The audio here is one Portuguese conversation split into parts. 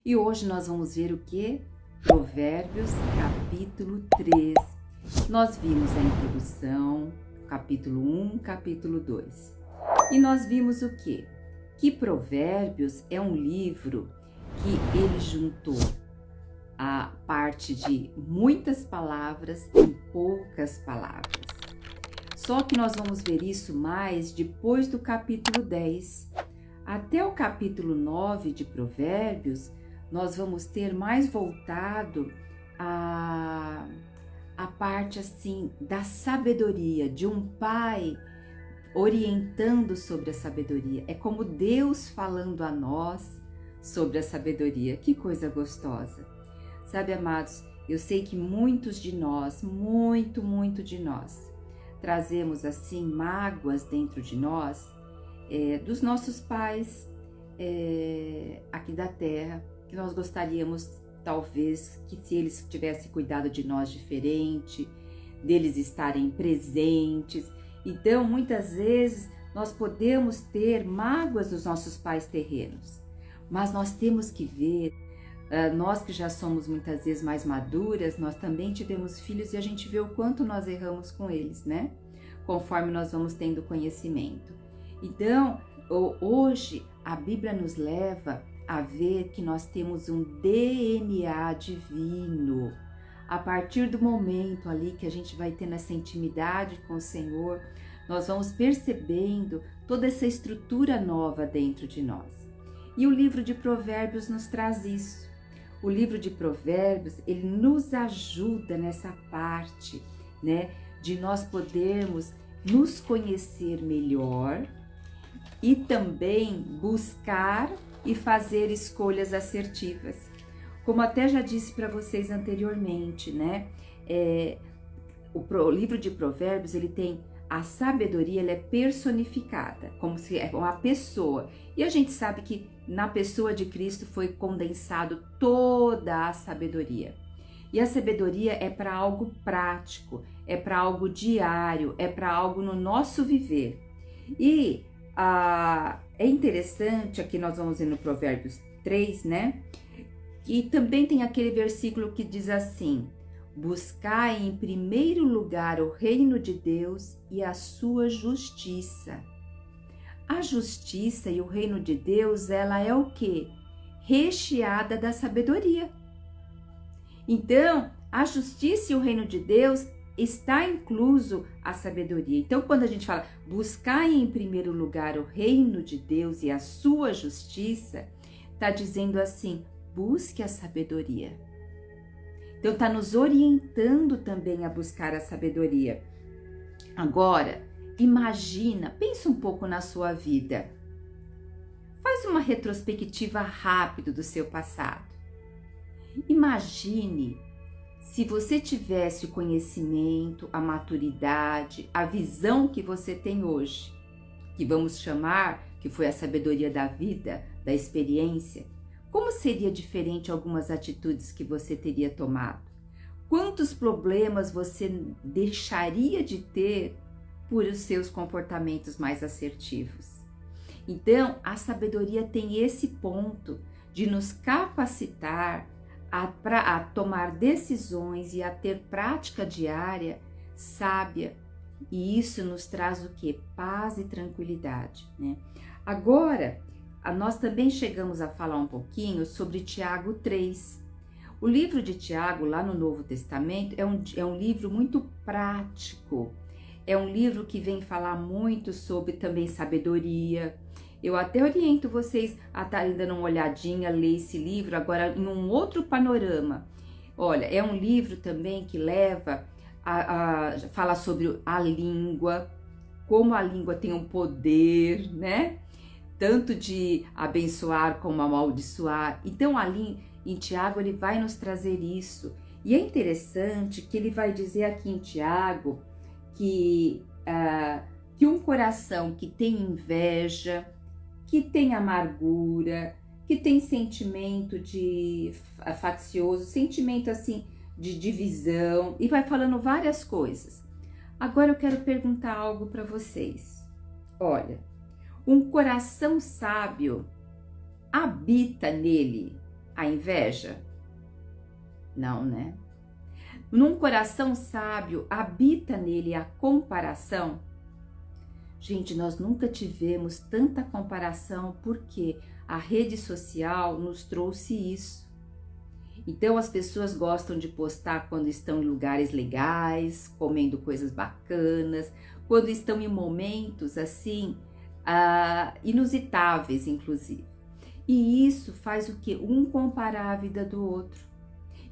E hoje nós vamos ver o que? Provérbios, capítulo 3. Nós vimos a introdução, capítulo 1, capítulo 2. E nós vimos o que? Que Provérbios é um livro que ele juntou a parte de muitas palavras em poucas palavras. Só que nós vamos ver isso mais depois do capítulo 10. Até o capítulo 9 de Provérbios, nós vamos ter mais voltado a parte assim da sabedoria, de um pai orientando sobre a sabedoria. É como Deus falando a nós sobre a sabedoria. Que coisa gostosa. Sabe, amados, eu sei que muitos de nós, muito de nós, trazemos assim mágoas dentro de nós, dos nossos pais aqui da terra, que nós gostaríamos, talvez, que se eles tivessem cuidado de nós diferente, deles estarem presentes. Então, muitas vezes, nós podemos ter mágoas dos nossos pais terrenos, mas nós temos que ver, nós que já somos muitas vezes mais maduras, nós também tivemos filhos e a gente vê o quanto nós erramos com eles, né? Conforme nós vamos tendo conhecimento. Então, hoje, a Bíblia nos leva a ver que nós temos um DNA divino. A partir do momento ali que a gente vai tendo essa intimidade com o Senhor, nós vamos percebendo toda essa estrutura nova dentro de nós. E o livro de Provérbios nos traz isso. O livro de Provérbios, ele nos ajuda nessa parte, né, de nós podermos nos conhecer melhor e também buscar e fazer escolhas assertivas. Como até já disse para vocês anteriormente, né? O livro de Provérbios, ele tem a sabedoria, ela é personificada, como se é uma pessoa. E a gente sabe que na pessoa de Cristo foi condensado toda a sabedoria. E a sabedoria é para algo prático, é para algo diário, é para algo no nosso viver. E é interessante, aqui nós vamos ver no Provérbios 3, né? E também tem aquele versículo que diz assim: buscai em primeiro lugar o reino de Deus e a sua justiça. A justiça e o reino de Deus, ela é o quê? Recheada da sabedoria. Então, a justiça e o reino de Deus está incluso a sabedoria. Então, quando a gente fala buscai em primeiro lugar o reino de Deus e a sua justiça, está dizendo assim, busque a sabedoria. Então, está nos orientando também a buscar a sabedoria. Agora, imagina, pensa um pouco na sua vida. Faz uma retrospectiva rápida do seu passado. Imagine se você tivesse o conhecimento, a maturidade, a visão que você tem hoje, que vamos chamar, que foi a sabedoria da vida, da experiência, como seria diferente algumas atitudes que você teria tomado? Quantos problemas você deixaria de ter por os seus comportamentos mais assertivos? Então, a sabedoria tem esse ponto de nos capacitar a tomar decisões e a ter prática diária sábia. E isso nos traz o quê? Paz e tranquilidade, né? Agora, nós também chegamos a falar um pouquinho sobre Tiago 3. O livro de Tiago, lá no Novo Testamento, é um livro muito prático. É um livro que vem falar muito sobre também sabedoria. Eu até oriento vocês a estarem dando uma olhadinha, ler esse livro agora em um outro panorama. Olha, é um livro também que leva fala sobre a língua, como a língua tem um poder, né? Tanto de abençoar como amaldiçoar. Então, ali em Tiago, ele vai nos trazer isso. E é interessante que ele vai dizer aqui em Tiago que um coração que tem inveja, que tem amargura, que tem sentimento de faccioso, sentimento assim de divisão, e vai falando várias coisas. Agora eu quero perguntar algo para vocês. Olha, um coração sábio habita nele A inveja? Não, né? Num coração sábio, habita nele a comparação? Gente, nós nunca tivemos tanta comparação porque a rede social nos trouxe isso. Então as pessoas gostam de postar quando estão em lugares legais, comendo coisas bacanas, quando estão em momentos assim, inusitáveis, inclusive. E isso faz o quê? Um comparar a vida do outro.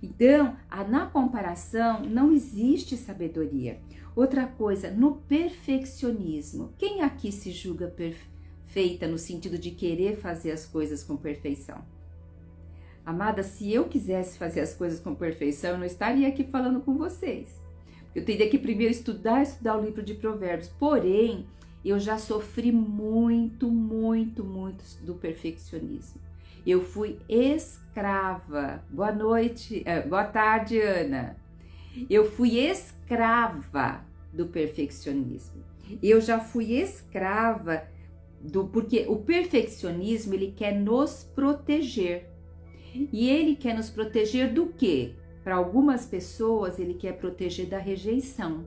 Então, na comparação não existe sabedoria. Outra coisa, no perfeccionismo. Quem aqui se julga perfeita no sentido de querer fazer as coisas com perfeição? Amada, se eu quisesse fazer as coisas com perfeição, eu não estaria aqui falando com vocês. Eu teria que primeiro estudar o livro de Provérbios. Porém, eu já sofri muito do perfeccionismo. Eu fui escrava. Boa noite, boa tarde, Ana. Eu fui escrava do perfeccionismo. Eu já fui escrava porque o perfeccionismo, ele quer nos proteger. E ele quer nos proteger do quê? Para algumas pessoas, ele quer proteger da rejeição.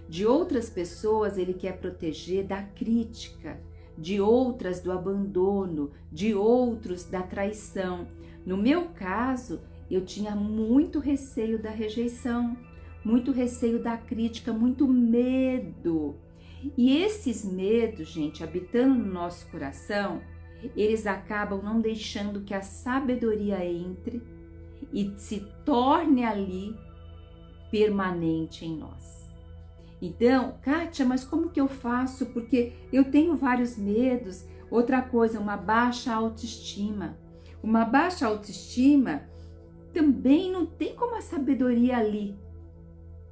De outras pessoas, ele quer proteger da crítica. De outras, do abandono. De outros, da traição. No meu caso, eu tinha muito receio da rejeição, muito receio da crítica, muito medo. E esses medos, gente, habitando no nosso coração, eles acabam não deixando que a sabedoria entre e se torne ali permanente em nós. Então, Kátia, mas como que eu faço? Porque eu tenho vários medos. Outra coisa, uma baixa autoestima. Uma baixa autoestima também não tem como a sabedoria ali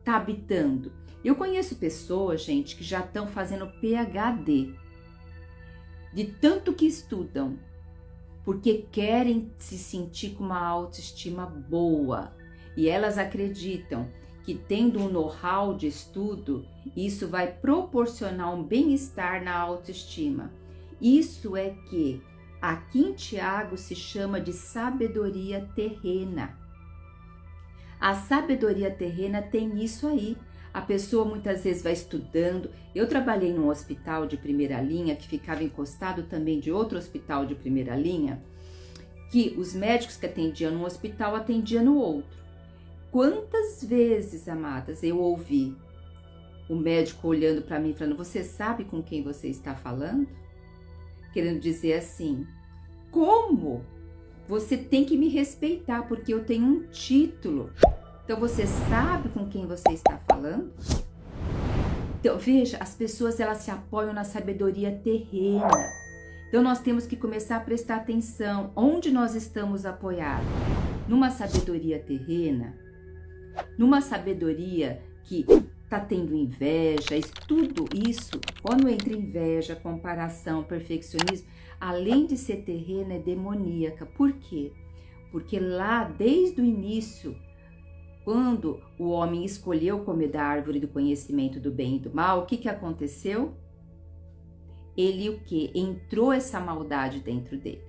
tá habitando. Eu conheço pessoas, gente, que já estão fazendo PhD, de tanto que estudam, porque querem se sentir com uma autoestima boa. E elas acreditam que tendo um know-how de estudo, isso vai proporcionar um bem-estar na autoestima. Isso é que aqui em Tiago se chama de sabedoria terrena. A sabedoria terrena tem isso aí. A pessoa muitas vezes vai estudando. Eu trabalhei num hospital de primeira linha que ficava encostado também de outro hospital de primeira linha, que os médicos que atendiam num hospital atendiam no outro. Quantas vezes, amadas, eu ouvi o médico olhando para mim falando: você sabe com quem você está falando? Querendo dizer assim: como? Você tem que me respeitar porque eu tenho um título. Então você sabe com quem você está falando? Então veja, as pessoas elas se apoiam na sabedoria terrena. Então nós temos que começar a prestar atenção onde nós estamos apoiados. Numa sabedoria terrena, numa sabedoria que está tendo inveja, tudo isso, quando entra inveja, comparação, perfeccionismo, além de ser terrena, é demoníaca. Por quê? Porque lá, desde o início, quando o homem escolheu comer da árvore do conhecimento do bem e do mal, o que aconteceu? Ele o quê? Entrou essa maldade dentro dele.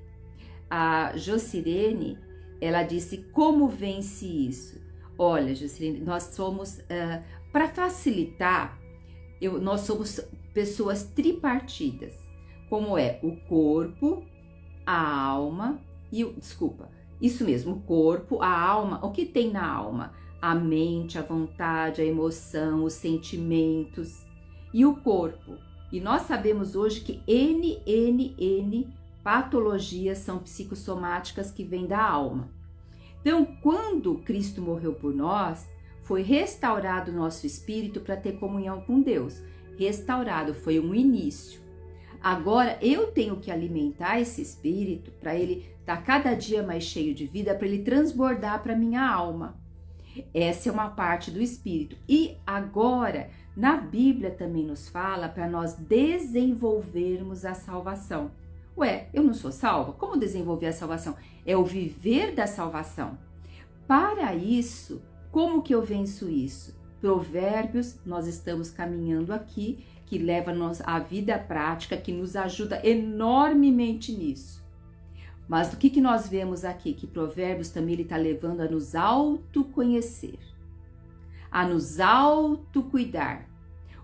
A Jocirene, ela disse: como vence isso? Olha, Jocirene, nós somos, para facilitar, nós somos pessoas tripartidas, como é o corpo, a alma e o corpo, a alma. O que tem na alma? A mente, a vontade, a emoção, os sentimentos e o corpo. E nós sabemos hoje que N patologias são psicossomáticas que vêm da alma. Então, quando Cristo morreu por nós, foi restaurado o nosso espírito para ter comunhão com Deus. Restaurado, foi um início. Agora, eu tenho que alimentar esse espírito para ele estar cada dia mais cheio de vida, para ele transbordar para minha alma. Essa é uma parte do espírito. E agora, na Bíblia também nos fala para nós desenvolvermos a salvação. Ué, eu não sou salva? Como desenvolver a salvação? É o viver da salvação. Para isso, como que eu venço isso? Provérbios, nós estamos caminhando aqui, que leva-nos à vida prática, que nos ajuda enormemente nisso. Mas o que nós vemos aqui? Que Provérbios também ele está levando a nos autoconhecer, a nos autocuidar.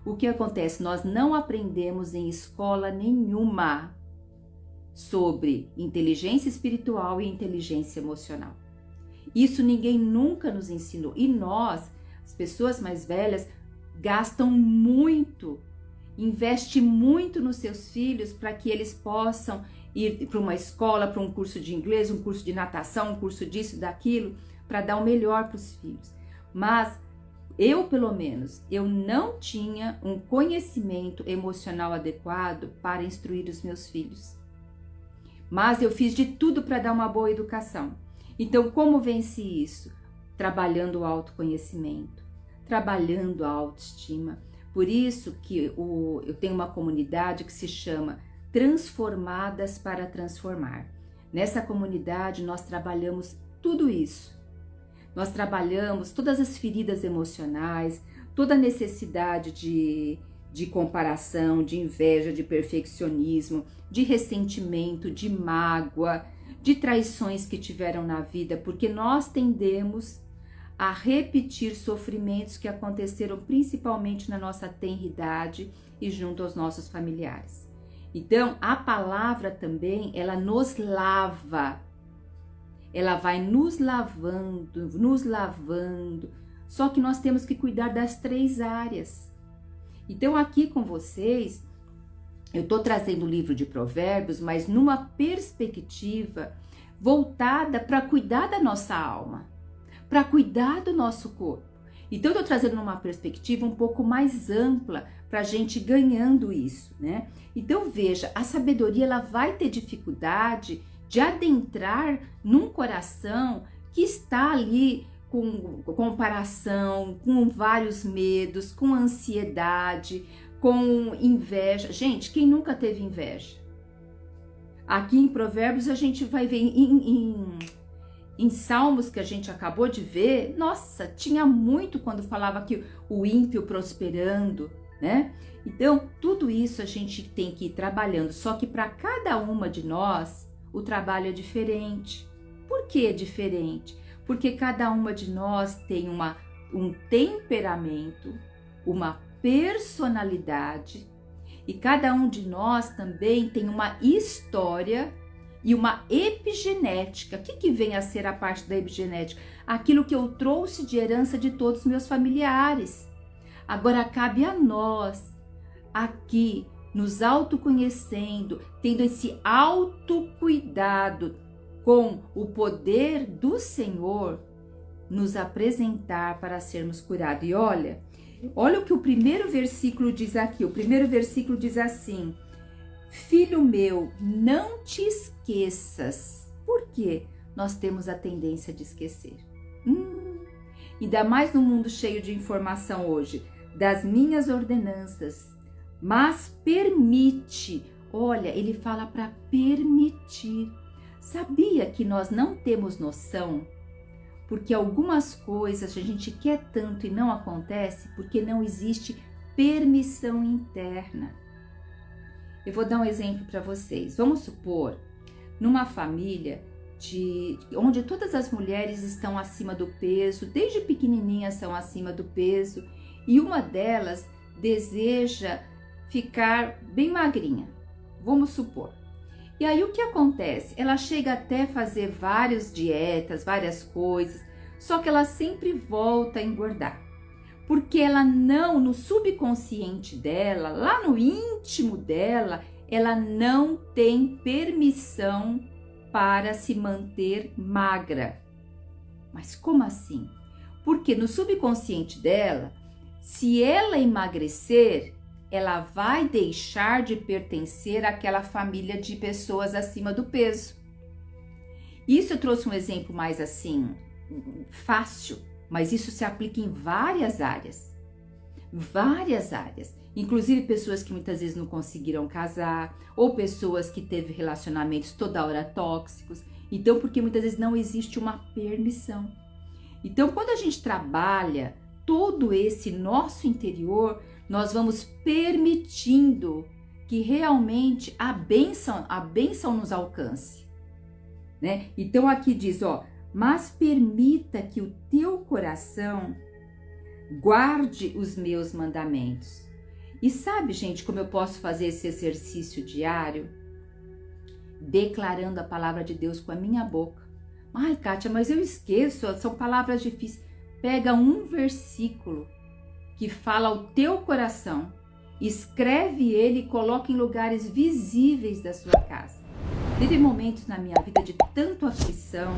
O que acontece? Nós não aprendemos em escola nenhuma sobre inteligência espiritual e inteligência emocional. Isso ninguém nunca nos ensinou. E nós, as pessoas mais velhas, gastam muito, investem muito nos seus filhos para que eles possam ir para uma escola, para um curso de inglês, um curso de natação, um curso disso, daquilo, para dar o melhor para os filhos. Mas eu, pelo menos, eu não tinha um conhecimento emocional adequado para instruir os meus filhos. Mas eu fiz de tudo para dar uma boa educação. Então, como venci isso? Trabalhando o autoconhecimento, trabalhando a autoestima. Por isso que eu tenho uma comunidade que se chama Transformadas para Transformar. Nessa comunidade nós trabalhamos tudo isso. Nós trabalhamos todas as feridas emocionais, toda a necessidade de comparação, de inveja, de perfeccionismo, de ressentimento, de mágoa, de traições que tiveram na vida, porque nós tendemos a repetir sofrimentos que aconteceram principalmente na nossa tenridade e junto aos nossos familiares. Então, a palavra também, ela nos lava, ela vai nos lavando, só que nós temos que cuidar das 3 áreas. Então, aqui com vocês, eu estou trazendo o livro de Provérbios, mas numa perspectiva voltada para cuidar da nossa alma, para cuidar do nosso corpo. Então, eu estou trazendo numa perspectiva um pouco mais ampla para a gente ganhando isso, né? Então, veja, a sabedoria ela vai ter dificuldade de adentrar num coração que está ali com comparação, com vários medos, com ansiedade, com inveja. Gente, quem nunca teve inveja? Aqui em Provérbios a gente vai ver em Salmos que a gente acabou de ver, nossa, tinha muito quando falava que o ímpio prosperando, né? Então, tudo isso a gente tem que ir trabalhando, só que para cada uma de nós, o trabalho é diferente. Por que é diferente? Porque cada uma de nós tem um temperamento, uma personalidade, e cada um de nós também tem uma história e uma epigenética. O que vem a ser a parte da epigenética? Aquilo que eu trouxe de herança de todos os meus familiares. Agora cabe a nós, aqui, nos autoconhecendo, tendo esse autocuidado com o poder do Senhor, nos apresentar para sermos curados. E olha o que o primeiro versículo diz aqui. O primeiro versículo diz assim: Filho meu, não te esqueças. Por quê? Nós temos a tendência de esquecer. Ainda mais no mundo cheio de informação hoje, das minhas ordenanças. Mas permite. Olha, ele fala para permitir. Sabia que nós não temos noção? Porque algumas coisas a gente quer tanto e não acontece porque não existe permissão interna. Eu vou dar um exemplo para vocês. Vamos supor, numa família onde todas as mulheres estão acima do peso, desde pequenininhas são acima do peso, e uma delas deseja ficar bem magrinha. Vamos supor. E aí o que acontece? Ela chega até a fazer várias dietas, várias coisas, só que ela sempre volta a engordar. Porque ela não, no subconsciente dela, lá no íntimo dela, ela não tem permissão para se manter magra. Mas como assim? Porque no subconsciente dela, se ela emagrecer, ela vai deixar de pertencer àquela família de pessoas acima do peso. Isso eu trouxe um exemplo mais assim, fácil, mas isso se aplica em várias áreas. Várias áreas. Inclusive pessoas que muitas vezes não conseguiram casar, ou pessoas que teve relacionamentos toda hora tóxicos. Então, porque muitas vezes não existe uma permissão. Então, quando a gente trabalha todo esse nosso interior, nós vamos permitindo que realmente a bênção nos alcance. né? Então aqui diz, ó, mas permita que o teu coração guarde os meus mandamentos. E sabe, gente, como eu posso fazer esse exercício diário? Declarando a palavra de Deus com a minha boca. Ai, Kátia, mas eu esqueço, são palavras difíceis. Pega um versículo que fala ao teu coração, escreve ele e coloca em lugares visíveis da sua casa. Teve momentos na minha vida de tanta aflição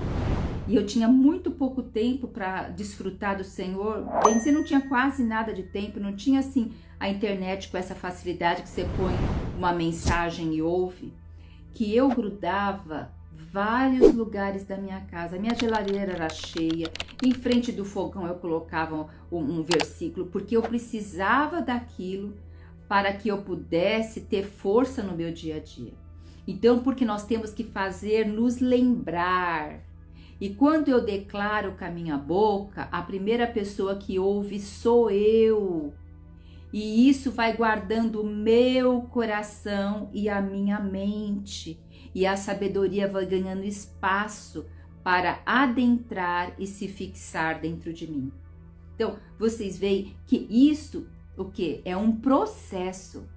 e eu tinha muito pouco tempo para desfrutar do Senhor. Bem dizer, não tinha quase nada de tempo, não tinha assim a internet com essa facilidade que você põe uma mensagem e ouve, que eu grudava vários lugares da minha casa. A minha geladeira era cheia, em frente do fogão eu colocava um versículo, porque eu precisava daquilo para que eu pudesse ter força no meu dia a dia. Então, porque nós temos que fazer nos lembrar. E quando eu declaro com a minha boca, a primeira pessoa que ouve sou eu. E isso vai guardando o meu coração e a minha mente. E a sabedoria vai ganhando espaço para adentrar e se fixar dentro de mim. Então, vocês veem que isso, o quê? É um processo.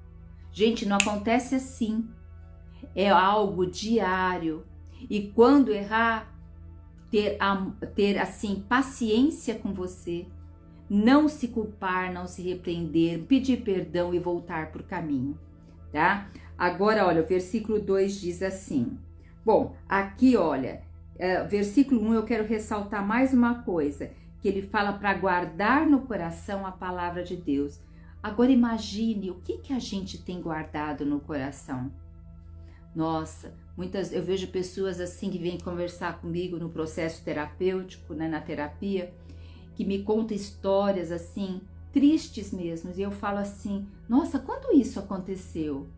Gente, não acontece assim. É algo diário. E quando errar, ter assim, paciência com você. Não se culpar, não se repreender, pedir perdão e voltar para o caminho, tá? Agora, olha, o versículo 2 diz assim. Bom, aqui, olha, versículo 1 eu quero ressaltar mais uma coisa, que ele fala para guardar no coração a palavra de Deus. Agora imagine o que a gente tem guardado no coração. Nossa, eu vejo pessoas assim que vêm conversar comigo no processo terapêutico, né, na terapia, que me conta histórias assim, tristes mesmo, e eu falo assim, nossa, quando isso aconteceu?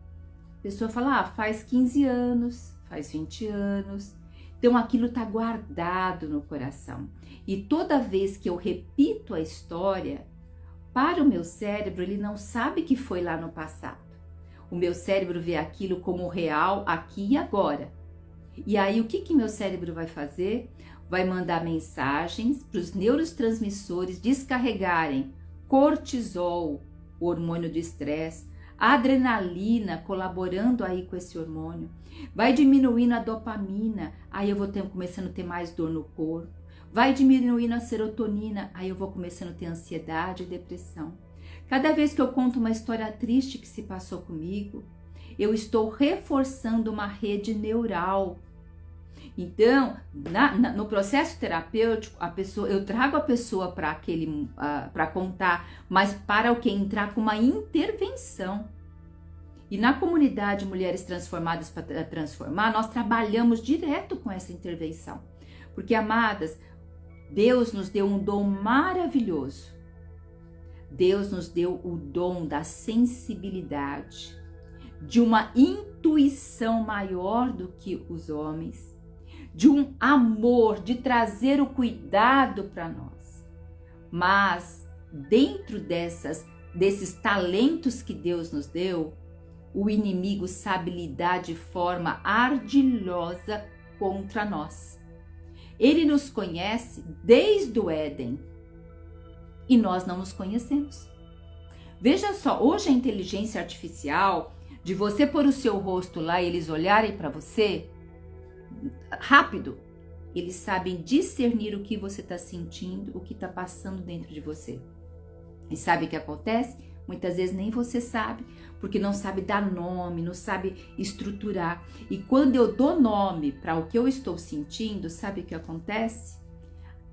A pessoa fala, faz 15 anos, faz 20 anos, então aquilo está guardado no coração. E toda vez que eu repito a história, para o meu cérebro, ele não sabe que foi lá no passado. O meu cérebro vê aquilo como real aqui e agora. E aí o que meu cérebro vai fazer? Vai mandar mensagens para os neurotransmissores descarregarem cortisol, o hormônio do estresse, adrenalina, colaborando aí com esse hormônio. Vai diminuindo a dopamina, aí eu vou começando a ter mais dor no corpo. Vai diminuindo a serotonina, aí eu vou começando a ter ansiedade e depressão. Cada vez que eu conto uma história triste que se passou comigo, eu estou reforçando uma rede neural. Então, no processo terapêutico, eu trago a pessoa para contar, mas para o que? Entrar com uma intervenção. E na comunidade Mulheres Transformadas para Transformar, nós trabalhamos direto com essa intervenção. Porque, amadas, Deus nos deu um dom maravilhoso. Deus nos deu o dom da sensibilidade, de uma intuição maior do que os homens, de um amor, de trazer o cuidado para nós. Mas dentro desses talentos que Deus nos deu, o inimigo sabe lidar de forma ardilosa contra nós. Ele nos conhece desde o Éden e nós não nos conhecemos. Veja só, hoje a inteligência artificial, de você pôr o seu rosto lá e eles olharem para você, rápido, eles sabem discernir o que você está sentindo, o que está passando dentro de você. E sabe o que acontece? Muitas vezes nem você sabe, porque não sabe dar nome, não sabe estruturar. E quando eu dou nome para o que eu estou sentindo, sabe o que acontece?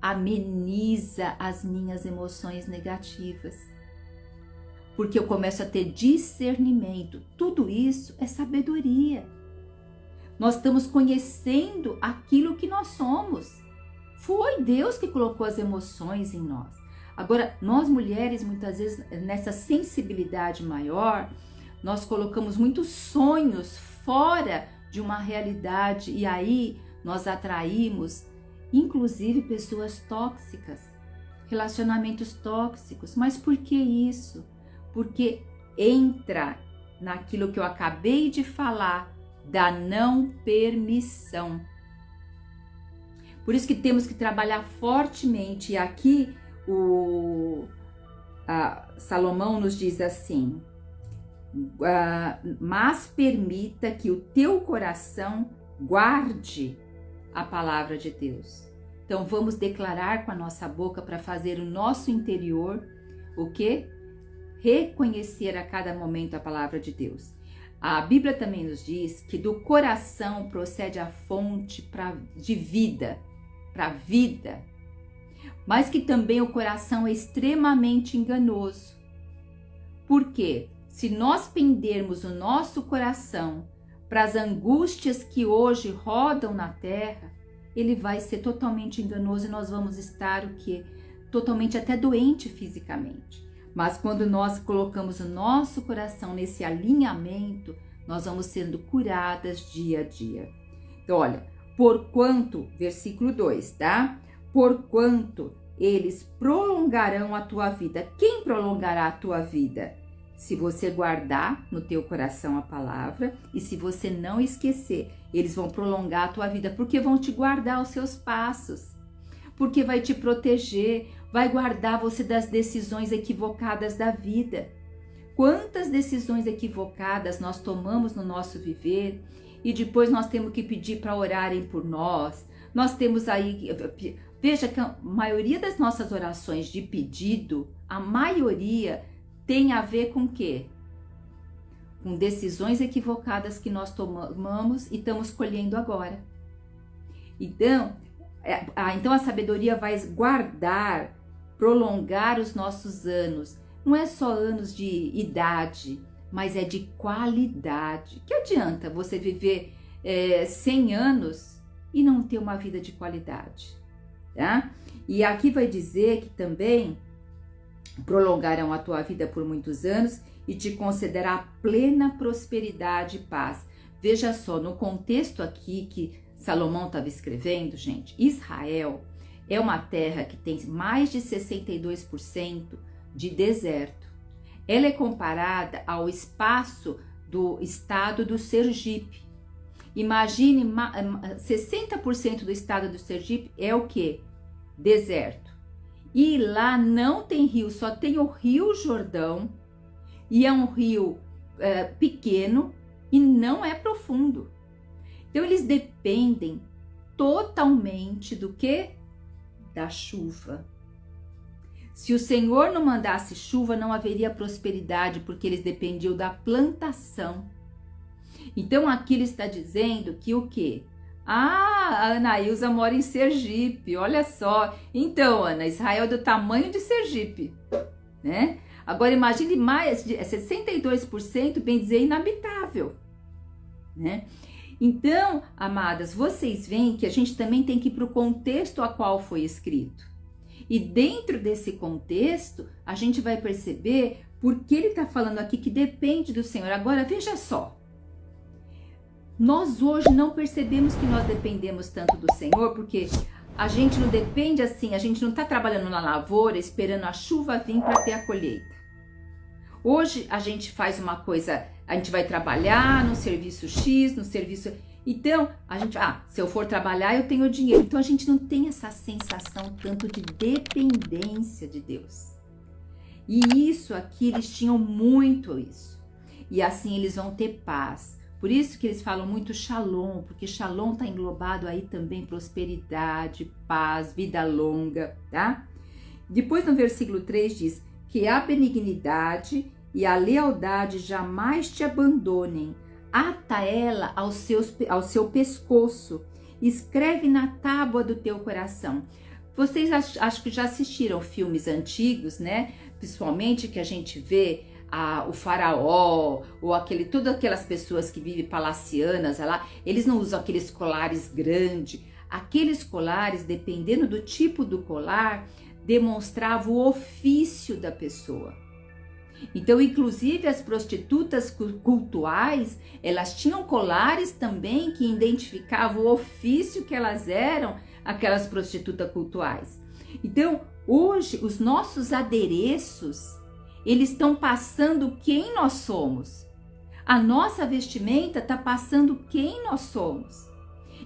Ameniza as minhas emoções negativas. Porque eu começo a ter discernimento. Tudo isso é sabedoria. Nós estamos conhecendo aquilo que nós somos. Foi Deus que colocou as emoções em nós. Agora, nós mulheres, muitas vezes, nessa sensibilidade maior, nós colocamos muitos sonhos fora de uma realidade e aí nós atraímos, inclusive, pessoas tóxicas, relacionamentos tóxicos. Mas por que isso? Porque entra naquilo que eu acabei de falar, da não permissão. Por isso que temos que trabalhar fortemente. E aqui Salomão nos diz assim: mas permita que o teu coração guarde a palavra de Deus. Então vamos declarar com a nossa boca para fazer o nosso interior o quê? Reconhecer a cada momento a palavra de Deus. A Bíblia também nos diz que do coração procede a fonte de vida, para a vida, mas que também o coração é extremamente enganoso. Por quê? Se nós pendermos o nosso coração para as angústias que hoje rodam na terra, ele vai ser totalmente enganoso e nós vamos estar o quê? Totalmente até doente fisicamente. Mas quando nós colocamos o nosso coração nesse alinhamento, nós vamos sendo curadas dia a dia. Então, olha, porquanto, versículo 2, tá? Porquanto eles prolongarão a tua vida. Quem prolongará a tua vida? Se você guardar no teu coração a palavra e se você não esquecer, eles vão prolongar a tua vida, porque vão te guardar os seus passos, porque vai te proteger, vai guardar você das decisões equivocadas da vida. Quantas decisões equivocadas nós tomamos no nosso viver e depois nós temos que pedir para orarem por nós. Nós temos aí, veja que a maioria das nossas orações de pedido, a maioria tem a ver com o quê? Com decisões equivocadas que nós tomamos e estamos colhendo agora. Então a sabedoria vai guardar, prolongar os nossos anos. Não é só anos de idade, mas é de qualidade. Que adianta você viver 100 anos e não ter uma vida de qualidade, tá? E aqui vai dizer que também prolongarão a tua vida por muitos anos e te concederá plena prosperidade e paz. Veja só, no contexto aqui que Salomão estava escrevendo, gente, Israel é uma terra que tem mais de 62% de deserto. Ela é comparada ao espaço do estado do Sergipe. Imagine, 60% do estado do Sergipe é o quê? Deserto. E lá não tem rio, só tem o Rio Jordão, e é um rio pequeno e não é profundo. Então eles dependem totalmente do quê? Da chuva. Se o Senhor não mandasse chuva, não haveria prosperidade, porque eles dependiam da plantação. Então aqui ele está dizendo que o quê? A Anaísa mora em Sergipe, olha só. Então, Ana, Israel é do tamanho de Sergipe, né? Agora imagine mais de 62%, bem dizer, inabitável, né? Então, amadas, vocês veem que a gente também tem que ir para o contexto a qual foi escrito. E dentro desse contexto, a gente vai perceber porque ele está falando aqui que depende do Senhor. Agora, veja só. Nós hoje não percebemos que nós dependemos tanto do Senhor, porque a gente não depende assim, a gente não está trabalhando na lavoura esperando a chuva vir para ter a colheita. Hoje a gente faz uma coisa, a gente vai trabalhar no serviço X, no serviço... Então, a gente, se eu for trabalhar, eu tenho dinheiro. Então, a gente não tem essa sensação tanto de dependência de Deus. E isso aqui, eles tinham muito isso. E assim eles vão ter paz. Por isso que eles falam muito shalom, porque shalom está englobado aí também prosperidade, paz, vida longa, tá? Depois no versículo 3 diz que a benignidade e a lealdade jamais te abandonem. Ata ela ao seu pescoço, escreve na tábua do teu coração. Vocês acho que já assistiram filmes antigos, né? Principalmente que a gente vê o faraó, ou todas aquelas pessoas que vivem palacianas lá, eles não usam aqueles colares grandes. Aqueles colares, dependendo do tipo do colar, demonstrava o ofício da pessoa. Então, inclusive as prostitutas cultuais, elas tinham colares também que identificavam o ofício que elas eram, aquelas prostitutas cultuais. Então, hoje, os nossos adereços, eles estão passando quem nós somos. A nossa vestimenta está passando quem nós somos.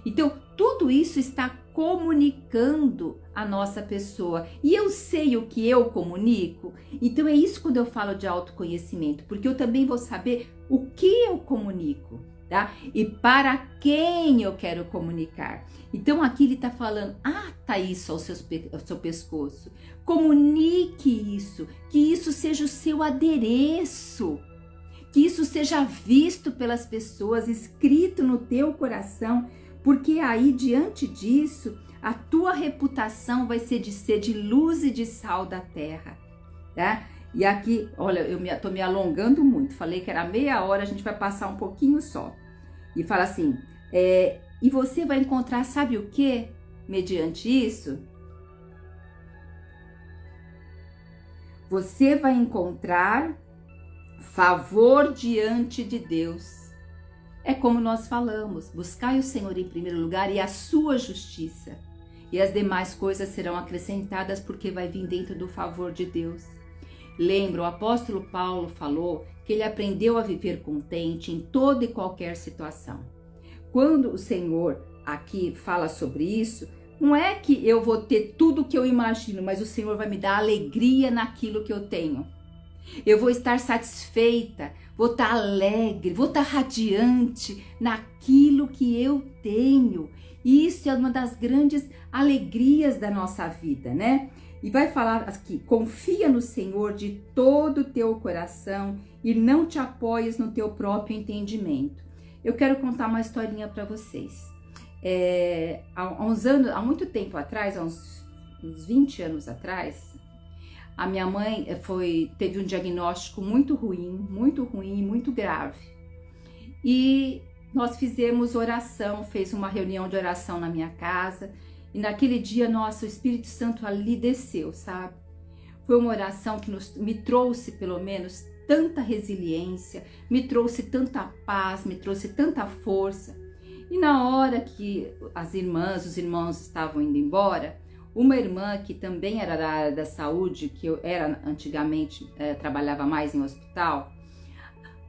Então, tudo isso está comunicando a nossa pessoa. E eu sei o que eu comunico. Então é isso quando eu falo de autoconhecimento, porque eu também vou saber o que eu comunico, tá? E para quem eu quero comunicar. Então aqui ele está falando, ata isso ao seu pescoço. Comunique isso, que isso seja o seu adereço. Que isso seja visto pelas pessoas, escrito no teu coração, porque aí diante disso, a tua reputação vai ser de luz e de sal da terra, tá? E aqui, olha, eu tô me alongando muito, falei que era meia hora, a gente vai passar um pouquinho só. E fala assim, e você vai encontrar, sabe o que? Mediante isso, você vai encontrar favor diante de Deus. É como nós falamos, buscai o Senhor em primeiro lugar e a sua justiça, e as demais coisas serão acrescentadas, porque vai vir dentro do favor de Deus. Lembra, o apóstolo Paulo falou que ele aprendeu a viver contente em toda e qualquer situação. Quando o Senhor aqui fala sobre isso, não é que eu vou ter tudo o que eu imagino, mas o Senhor vai me dar alegria naquilo que eu tenho. Eu vou estar satisfeita, vou estar alegre, vou estar radiante naquilo que eu tenho. Isso é uma das grandes alegrias da nossa vida, né? E vai falar aqui, confia no Senhor de todo o teu coração e não te apoies no teu próprio entendimento. Eu quero contar uma historinha para vocês. Há muito tempo atrás, há uns 20 anos atrás, a minha mãe teve um diagnóstico muito ruim, muito grave. E nós fizemos oração, fez uma reunião de oração na minha casa. E naquele dia, nossa, o Espírito Santo ali desceu, sabe? Foi uma oração que me trouxe, pelo menos, tanta resiliência, me trouxe tanta paz, me trouxe tanta força. E na hora que as irmãs, os irmãos estavam indo embora, uma irmã que também era da área da saúde, que eu era antigamente, trabalhava mais em hospital,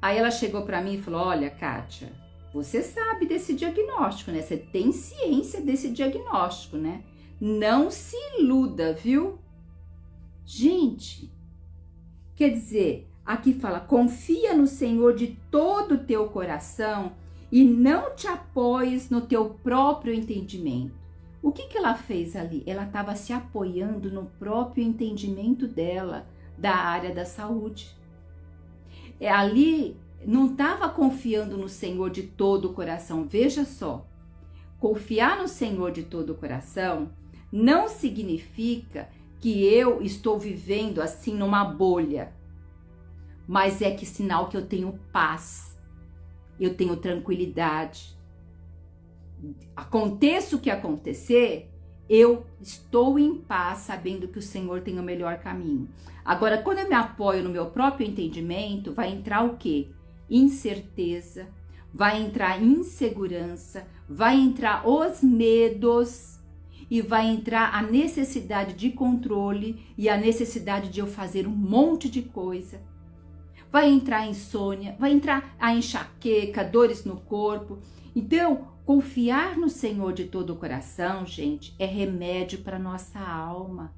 aí ela chegou para mim e falou, olha, Kátia, você sabe desse diagnóstico, né? Você tem ciência desse diagnóstico, né? Não se iluda, viu? Gente, quer dizer, aqui fala, confia no Senhor de todo o teu coração e não te apoies no teu próprio entendimento. O que ela fez ali? Ela estava se apoiando no próprio entendimento dela, da área da saúde. Ali não estava confiando no Senhor de todo o coração. Veja só, confiar no Senhor de todo o coração não significa que eu estou vivendo assim numa bolha, mas é que sinal que eu tenho paz, eu tenho tranquilidade. Aconteça o que acontecer, eu estou em paz, sabendo que o Senhor tem o melhor caminho. Agora, quando eu me apoio no meu próprio entendimento, vai entrar o quê? Incerteza, vai entrar insegurança, vai entrar os medos e vai entrar a necessidade de controle e a necessidade de eu fazer um monte de coisa. Vai entrar a insônia, vai entrar a enxaqueca, dores no corpo. Então, confiar no Senhor de todo o coração, gente, é remédio para nossa alma.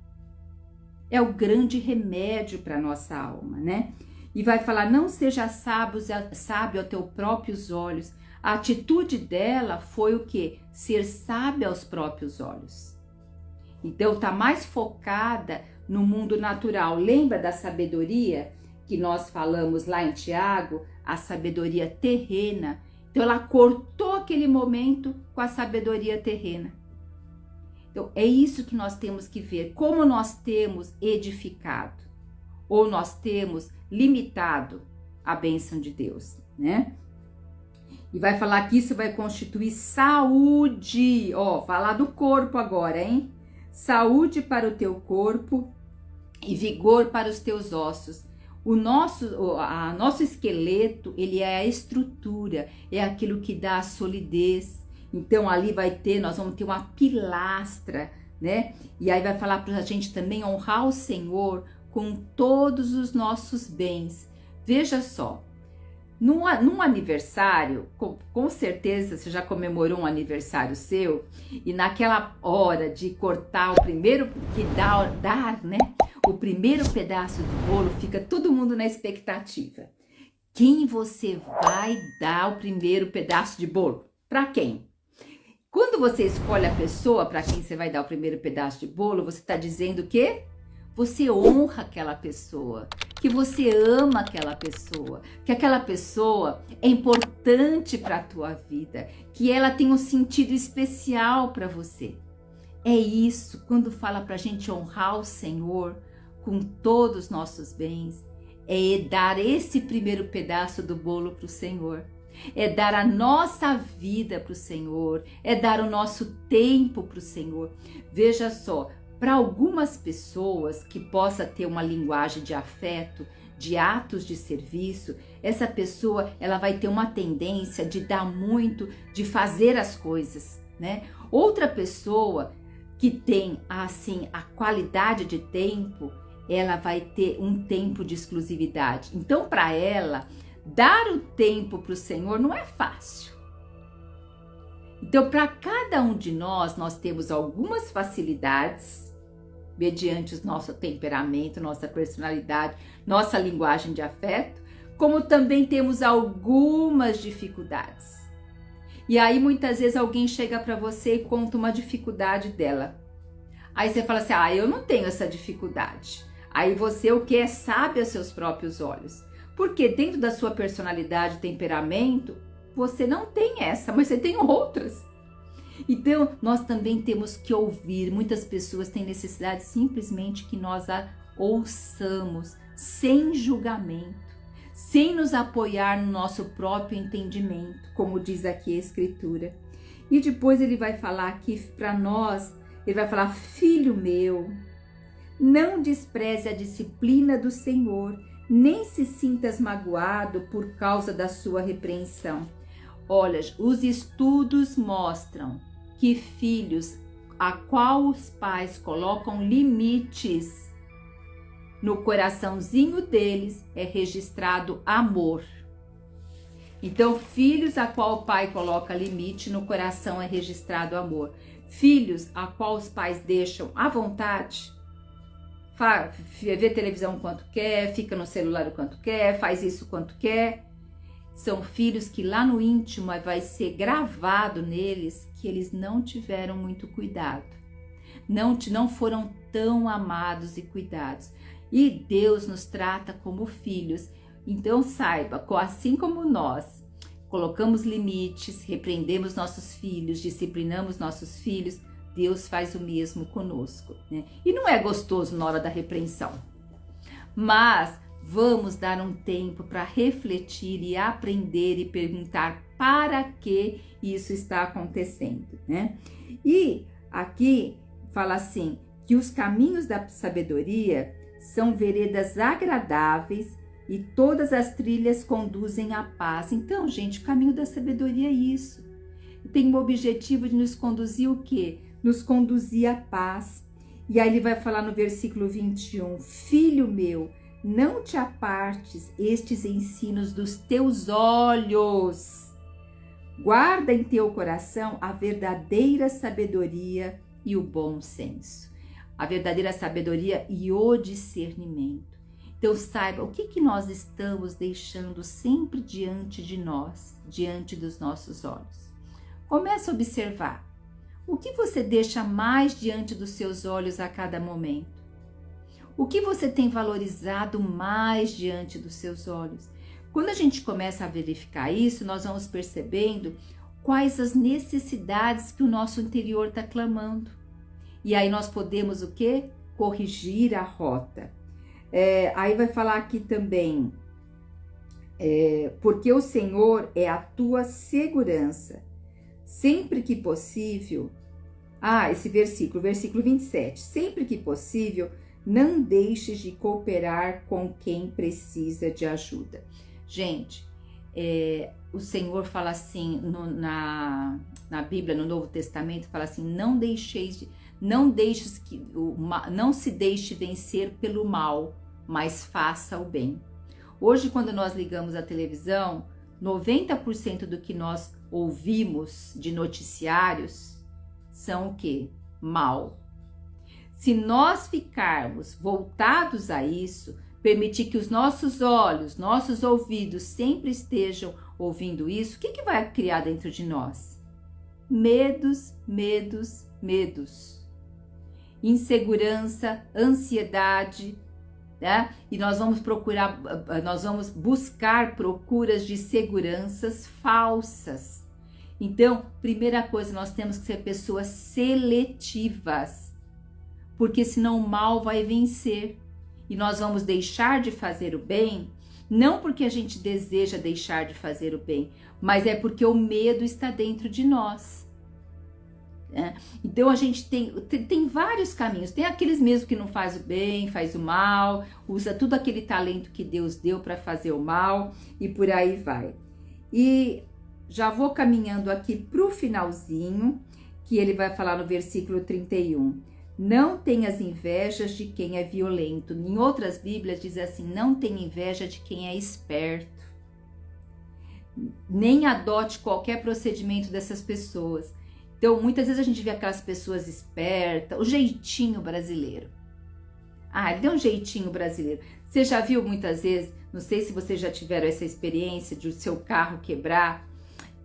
É o grande remédio para nossa alma, né? E vai falar, não seja sábio aos teus próprios olhos. A atitude dela foi o quê? Ser sábia aos próprios olhos. Então, está mais focada no mundo natural. Lembra da sabedoria que nós falamos lá em Tiago? A sabedoria terrena. Então, ela cortou aquele momento com a sabedoria terrena. Então, é isso que nós temos que ver. Como nós temos edificado ou nós temos limitado a bênção de Deus, né? E vai falar que isso vai constituir saúde. Ó, falar do corpo agora, hein? Saúde para o teu corpo e vigor para os teus ossos. O nosso esqueleto, ele é a estrutura, é aquilo que dá a solidez. Então ali nós vamos ter uma pilastra, né? E aí vai falar para a gente também honrar o Senhor com todos os nossos bens. Veja só, Num aniversário, com certeza você já comemorou um aniversário seu, e naquela hora de cortar o primeiro, que dar, né? O primeiro pedaço do bolo, fica todo mundo na expectativa. Quem você vai dar o primeiro pedaço de bolo? Para quem? Quando você escolhe a pessoa para quem você vai dar o primeiro pedaço de bolo, você está dizendo que você honra aquela pessoa, que você ama aquela pessoa, que aquela pessoa é importante para a tua vida, que ela tem um sentido especial para você. É isso, quando fala para a gente honrar o Senhor com todos os nossos bens, é dar esse primeiro pedaço do bolo para o Senhor. É dar a nossa vida para o Senhor, é dar o nosso tempo para o Senhor. Veja só, para algumas pessoas que possa ter uma linguagem de afeto, de atos de serviço, essa pessoa ela vai ter uma tendência de dar muito, de fazer as coisas, né? Outra pessoa que tem assim a qualidade de tempo, ela vai ter um tempo de exclusividade. Então, para ela, dar o tempo para o Senhor não é fácil. Então, para cada um de nós temos algumas facilidades, mediante o nosso temperamento, nossa personalidade, nossa linguagem de afeto, como também temos algumas dificuldades. E aí, muitas vezes, alguém chega para você e conta uma dificuldade dela. Aí você fala assim, eu não tenho essa dificuldade. Aí você, o que é sábio aos seus próprios olhos. Porque dentro da sua personalidade e temperamento, você não tem essa, mas você tem outras. Então, nós também temos que ouvir. Muitas pessoas têm necessidade simplesmente que nós a ouçamos, sem julgamento, sem nos apoiar no nosso próprio entendimento, como diz aqui a Escritura. E depois ele vai falar aqui para nós, ele vai falar, filho meu, não despreze a disciplina do Senhor, nem se sintas magoado por causa da sua repreensão. Olha, os estudos mostram que filhos a qual os pais colocam limites no coraçãozinho deles é registrado amor. Então, filhos a qual o pai coloca limite no coração é registrado amor. Filhos a qual os pais deixam à vontade, vê televisão quanto quer, fica no celular o quanto quer, faz isso quanto quer. São filhos que lá no íntimo vai ser gravado neles que eles não tiveram muito cuidado, não foram tão amados e cuidados. E Deus nos trata como filhos. Então saiba, assim como nós colocamos limites, repreendemos nossos filhos, disciplinamos nossos filhos, Deus faz o mesmo conosco, né? E não é gostoso na hora da repreensão, mas vamos dar um tempo para refletir e aprender e perguntar para que isso está acontecendo, né? E aqui fala assim, que os caminhos da sabedoria são veredas agradáveis e todas as trilhas conduzem à paz. Então, gente, o caminho da sabedoria é isso. Tem o objetivo de nos conduzir o quê? Nos conduzir à paz. E aí ele vai falar no versículo 21, filho meu, não te apartes estes ensinos dos teus olhos. Guarda em teu coração a verdadeira sabedoria e o bom senso. A verdadeira sabedoria e o discernimento. Então saiba o que nós estamos deixando sempre diante de nós, diante dos nossos olhos. Comece a observar. O que você deixa mais diante dos seus olhos a cada momento? O que você tem valorizado mais diante dos seus olhos? Quando a gente começa a verificar isso, nós vamos percebendo quais as necessidades que o nosso interior está clamando. E aí nós podemos o quê? Corrigir a rota. Aí vai falar aqui também, porque o Senhor é a tua segurança. Sempre que possível, esse versículo 27, sempre que possível, não deixes de cooperar com quem precisa de ajuda. Gente, o Senhor fala assim, na Bíblia, no Novo Testamento, fala assim, não se deixe vencer pelo mal, mas faça o bem. Hoje, quando nós ligamos a televisão, 90% do que nós ouvimos de noticiários são o quê? Mal. Se nós ficarmos voltados a isso, permitir que os nossos olhos, nossos ouvidos sempre estejam ouvindo isso, o que vai criar dentro de nós? Medos, medos, medos. Insegurança, ansiedade, né? E nós vamos buscar procuras de seguranças falsas. Então, primeira coisa, nós temos que ser pessoas seletivas, porque senão o mal vai vencer. E nós vamos deixar de fazer o bem, não porque a gente deseja deixar de fazer o bem, mas é porque o medo está dentro de nós. Então a gente tem vários caminhos. Tem aqueles mesmo que não faz o bem, faz o mal, usa tudo aquele talento que Deus deu para fazer o mal e por aí vai. E já vou caminhando aqui para o finalzinho, que ele vai falar no versículo 31. Não tenhas invejas de quem é violento. Em outras Bíblias diz assim, não tenha inveja de quem é esperto. Nem adote qualquer procedimento dessas pessoas. Então, muitas vezes a gente vê aquelas pessoas espertas, o jeitinho brasileiro. Ele deu um jeitinho brasileiro. Você já viu muitas vezes, não sei se vocês já tiveram essa experiência de o seu carro quebrar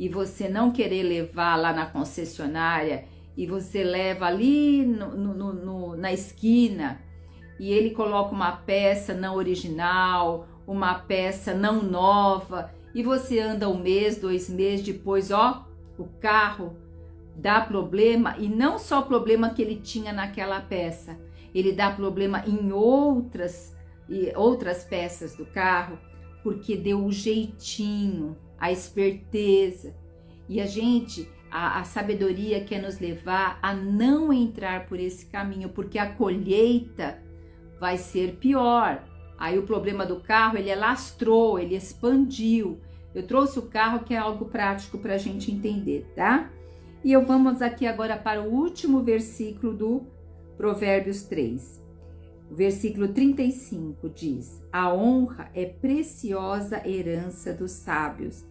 e você não querer levar lá na concessionária e você leva ali na esquina e ele coloca uma peça não original, uma peça não nova e você anda 1 mês, 2 meses depois, o carro dá problema, e não só o problema que ele tinha naquela peça, ele dá problema em outras peças do carro, porque deu o jeitinho, a esperteza. E a sabedoria quer nos levar a não entrar por esse caminho, porque a colheita vai ser pior. Aí o problema do carro, ele alastrou, ele expandiu. Eu trouxe o carro que é algo prático para a gente entender, tá? E vamos aqui agora para o último versículo do Provérbios 3. O versículo 35 diz: a honra é preciosa herança dos sábios,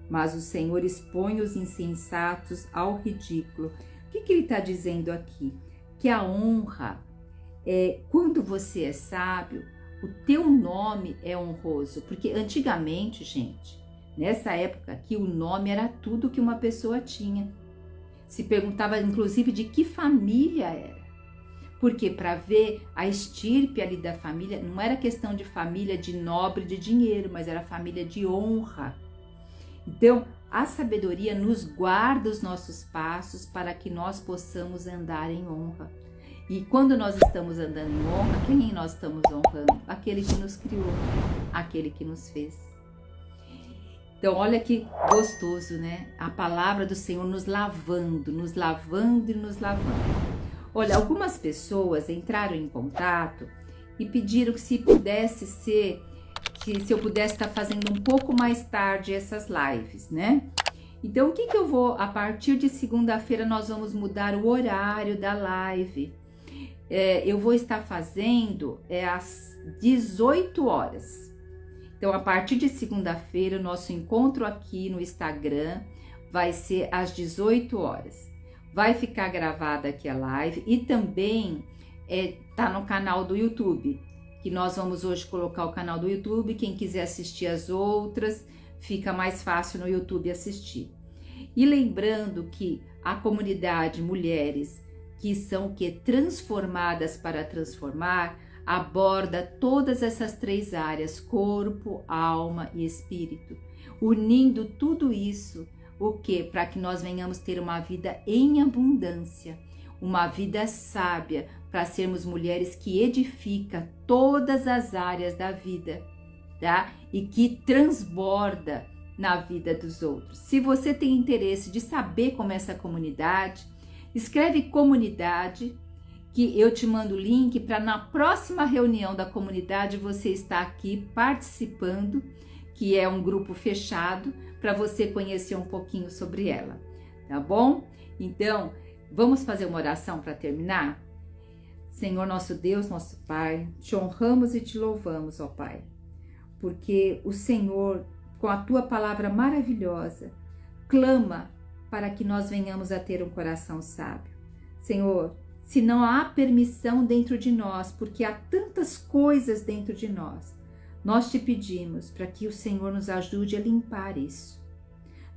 mas o Senhor expõe os insensatos ao ridículo. O que ele está dizendo aqui? Que a honra, quando você é sábio, o teu nome é honroso. Porque antigamente, gente, nessa época aqui, o nome era tudo que uma pessoa tinha. Se perguntava, inclusive, de que família era. Porque para ver a estirpe ali da família, não era questão de família de nobre de dinheiro, mas era família de honra. Então, a sabedoria nos guarda os nossos passos para que nós possamos andar em honra. E quando nós estamos andando em honra, quem nós estamos honrando? Aquele que nos criou, aquele que nos fez. Então, olha que gostoso, né? A palavra do Senhor nos lavando, nos lavando e nos lavando. Olha, algumas pessoas entraram em contato e pediram que se eu pudesse estar fazendo um pouco mais tarde essas lives, né? Então, o que eu vou, a partir de segunda-feira, nós vamos mudar o horário da live. Eu vou estar fazendo às 18 horas. Então, a partir de segunda-feira, o nosso encontro aqui no Instagram vai ser às 18 horas. Vai ficar gravada aqui a live e também tá no canal do YouTube, que nós vamos hoje colocar o canal do YouTube. Quem quiser assistir as outras, fica mais fácil no YouTube assistir. E lembrando que a comunidade Mulheres que são transformadas para transformar, aborda todas essas 3 áreas, corpo, alma e espírito, unindo tudo isso, para que nós venhamos ter uma vida em abundância, uma vida sábia, para sermos mulheres que edificam todas as áreas da vida, tá? E que transborda na vida dos outros. Se você tem interesse de saber como é essa comunidade, escreve comunidade, que eu te mando o link para na próxima reunião da comunidade você estar aqui participando, que é um grupo fechado, para você conhecer um pouquinho sobre ela, tá bom? Então, vamos fazer uma oração para terminar? Senhor nosso Deus, nosso Pai, te honramos e te louvamos, ó Pai, porque o Senhor com a tua palavra maravilhosa, clama para que nós venhamos a ter um coração sábio. Senhor, se não há permissão dentro de nós, porque há tantas coisas dentro de nós te pedimos para que o Senhor nos ajude a limpar isso.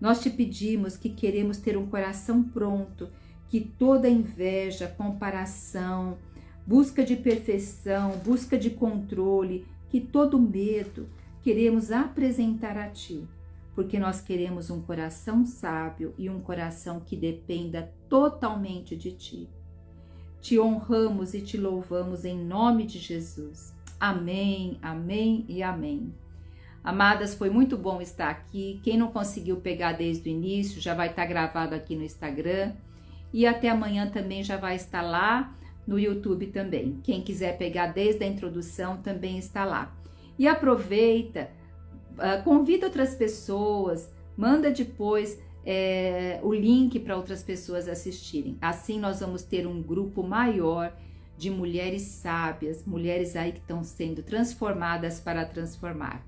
Nós te pedimos que queremos ter um coração pronto, que toda inveja, comparação, busca de perfeição, busca de controle, que todo medo queremos apresentar a Ti, porque nós queremos um coração sábio e um coração que dependa totalmente de Ti. Te honramos e te louvamos em nome de Jesus. Amém, amém e amém. Amadas, foi muito bom estar aqui. Quem não conseguiu pegar desde o início, já vai estar gravado aqui no Instagram. E até amanhã também já vai estar lá no YouTube também. Quem quiser pegar desde a introdução também está lá. E aproveita, convida outras pessoas, manda depois o link para outras pessoas assistirem. Assim nós vamos ter um grupo maior de mulheres sábias, mulheres aí que estão sendo transformadas para transformar.